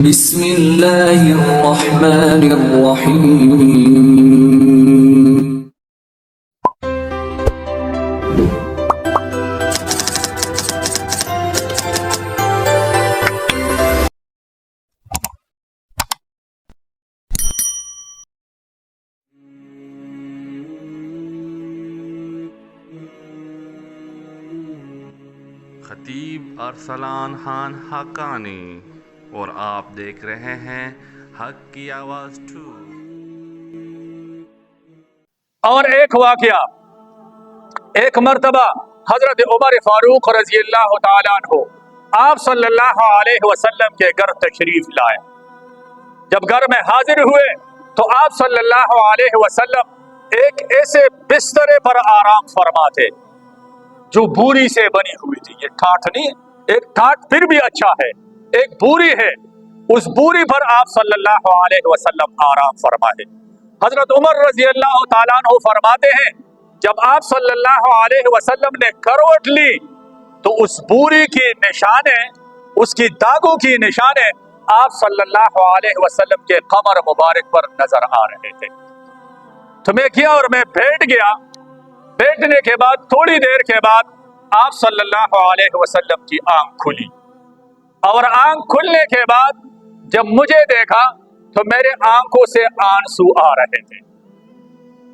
بسم اللہ الرحمن الرحیم۔ خطیب ارسلان خان حقانی اور آپ دیکھ رہے ہیں حق کی آواز 2۔ اور ایک واقعہ، ایک مرتبہ حضرت عمر فاروق رضی اللہ تعالیٰ عنہ آپ صلی اللہ علیہ وسلم کے گھر تشریف لائے۔ جب گھر میں حاضر ہوئے تو آپ صلی اللہ علیہ وسلم ایک ایسے بسترے پر آرام فرماتے جو بوری سے بنی ہوئی تھی۔ یہ ٹھاٹ نہیں، ایک ٹھاٹ پھر بھی اچھا ہے، ایک بوری ہے، اس بوری پر آپ صلی اللہ علیہ وسلم آرام فرمائے۔ حضرت عمر رضی اللہ تعالیٰ عنہ فرماتے ہیں جب آپ صلی اللہ علیہ وسلم نے کروٹ لی تو اس بوری کی نشانیں، اس کی داغوں کی نشانیں آپ صلی اللہ علیہ وسلم کے قمر مبارک پر نظر آ رہے تھے۔ تو میں کیا اور میں بیٹھ گیا۔ بیٹھنے کے بعد تھوڑی دیر کے بعد آپ صلی اللہ علیہ وسلم کی آنکھ کھلی، اور آنکھ کھلنے کے بعد جب مجھے دیکھا تو میرے آنکھوں سے آنسو آ رہے تھے۔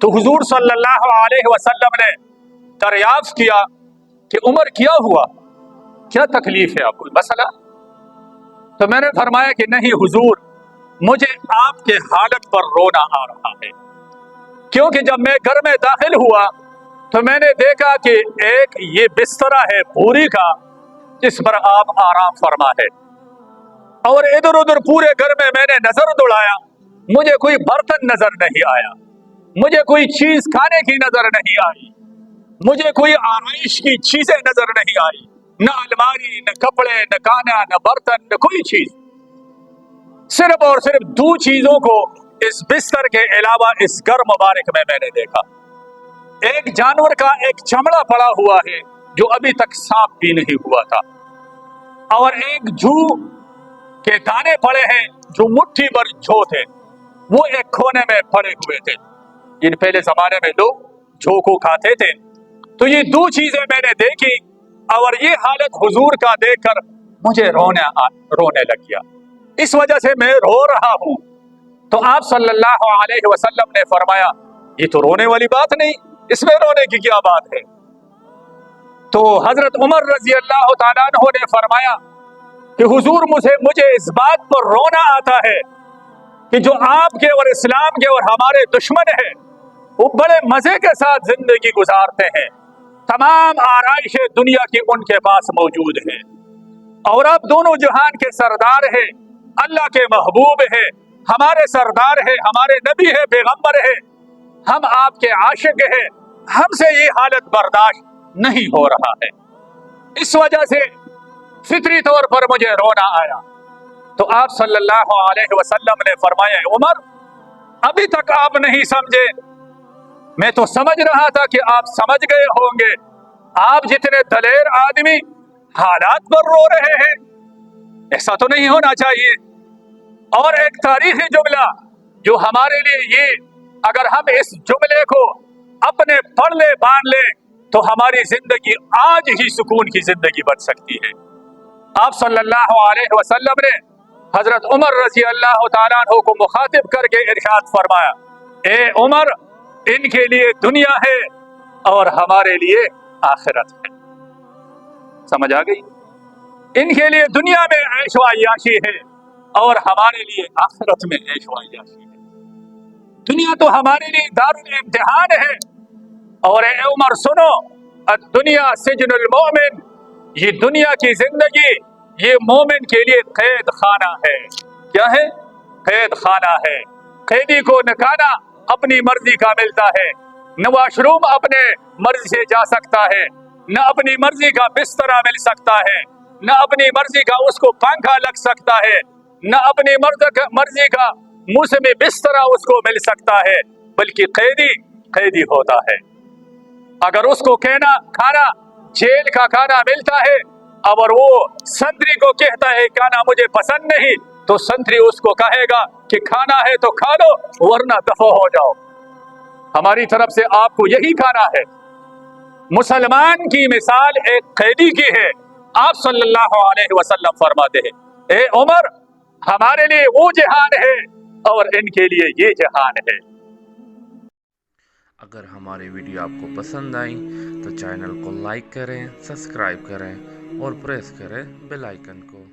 تو حضور صلی اللہ علیہ وسلم نے دریافت کیا کہ عمر کیا ہوا، کیا تکلیف ہے آپ کو، مسئلہ؟ تو میں نے فرمایا کہ نہیں حضور، مجھے آپ کے حالت پر رونا آ رہا ہے، کیونکہ جب میں گھر میں داخل ہوا تو میں نے دیکھا کہ ایک یہ بسترا ہے بوری کا جس پر آپ آرام فرما ہے، اور ادھر ادھر پورے گھر میں نے نظر دوڑایا، مجھے کوئی برتن نظر نہیں آیا، مجھے کوئی چیز کھانے کی نظر نہیں آئی، مجھے کوئی آرائش کی چیزیں نظر نہیں آئی، نہ الماری، نہ کپڑے، نہ کھانا، نہ برتن، نہ کوئی چیز۔ صرف اور صرف دو چیزوں کو اس بستر کے علاوہ اس گھر مبارک میں نے دیکھا۔ ایک جانور کا ایک چمڑا پڑا ہوا ہے جو ابھی تک صاف بھی نہیں ہوا تھا، اور ایک جو کے دانے پڑے ہیں جو مٹھی بھر جو تھے، وہ ایک کونے میں پڑے ہوئے تھے۔ ان پہلے زمانے میں لوگ جو کو کھاتے تھے۔ تو یہ دو چیزیں میں نے دیکھی، اور یہ حالت حضور کا دیکھ کر مجھے رونے لگ گیا، اس وجہ سے میں رو رہا ہوں۔ تو آپ صلی اللہ علیہ وسلم نے فرمایا یہ تو رونے والی بات نہیں، اس میں رونے کی کیا بات ہے؟ تو حضرت عمر رضی اللہ تعالیٰ عنہ نے فرمایا کہ حضور مجھے اس بات پر رونا آتا ہے کہ جو آپ کے اور اسلام کے اور ہمارے دشمن ہیں وہ بڑے مزے کے ساتھ زندگی گزارتے ہیں، تمام آرائش دنیا کی ان کے پاس موجود ہے، اور آپ دونوں جہان کے سردار ہیں، اللہ کے محبوب ہیں، ہمارے سردار ہیں، ہمارے نبی ہیں، پیغمبر ہیں، ہم آپ کے عاشق ہیں، ہم سے یہ حالت برداشت نہیں ہو رہا ہے۔ اس وجہ سے فطری طور پر مجھے رونا آیا۔ تو آپ صلی اللہ علیہ وسلم نے فرمایا عمر، ابھی تک آپ نہیں سمجھے، میں تو سمجھ رہا تھا کہ آپ سمجھ گئے ہوں گے، آپ جتنے دلیر آدمی حالات پر رو رہے ہیں، ایسا تو نہیں ہونا چاہیے۔ اور ایک تاریخی جملہ جو ہمارے لیے، یہ اگر ہم اس جملے کو اپنے پڑھ لے باندھ لے تو ہماری زندگی آج ہی سکون کی زندگی بن سکتی ہے۔ آپ صلی اللہ علیہ وسلم نے حضرت عمر رضی اللہ تعالیٰ عنہ کو مخاطب کر کے ارشاد فرمایا، اے عمر، ان کے لیے دنیا ہے اور ہمارے لیے آخرت ہے۔ سمجھ آ گئی؟ ان کے لیے دنیا میں عیش و عیاشی ہے اور ہمارے لیے آخرت میں عیش و عیاشی ہے۔ دنیا تو ہمارے لیے دار الامتحان ہے، اور اے عمر سنو، الدنیا سجن المؤمن، یہ دنیا کی زندگی یہ مومن کے لیے قید خانہ ہے۔ کیا ہے؟ قید خانہ ہے۔ قیدی کو نہ کھانا اپنی مرضی کا ملتا ہے، نہ واش روم اپنے مرضی سے جا سکتا ہے، نہ اپنی مرضی کا بسترا مل سکتا ہے، نہ اپنی مرضی کا اس کو پنکھا لگ سکتا ہے، نہ اپنی مرضی کا موسمی بسترا اس کو مل سکتا ہے، بلکہ قیدی قیدی ہوتا ہے۔ اگر اس کو کھانا جیل کا کھانا ملتا ہے، اور وہ سندری کو کہتا ہے کھانا مجھے پسند نہیں، تو سنتری اس کو کہے گا کہ کھانا ہے تو کھا لو ورنہ دفع ہو جاؤ، ہماری طرف سے آپ کو یہی کھانا ہے۔ مسلمان کی مثال ایک قیدی کی ہے۔ آپ صلی اللہ علیہ وسلم فرماتے ہیں اے عمر ہمارے لیے وہ جہان ہے اور ان کے لیے یہ جہان ہے۔ اگر ہماری ویڈیو آپ کو پسند آئی تو چینل کو لائک کریں، سبسکرائب کریں اور پریس کریں بیل آئیکن کو۔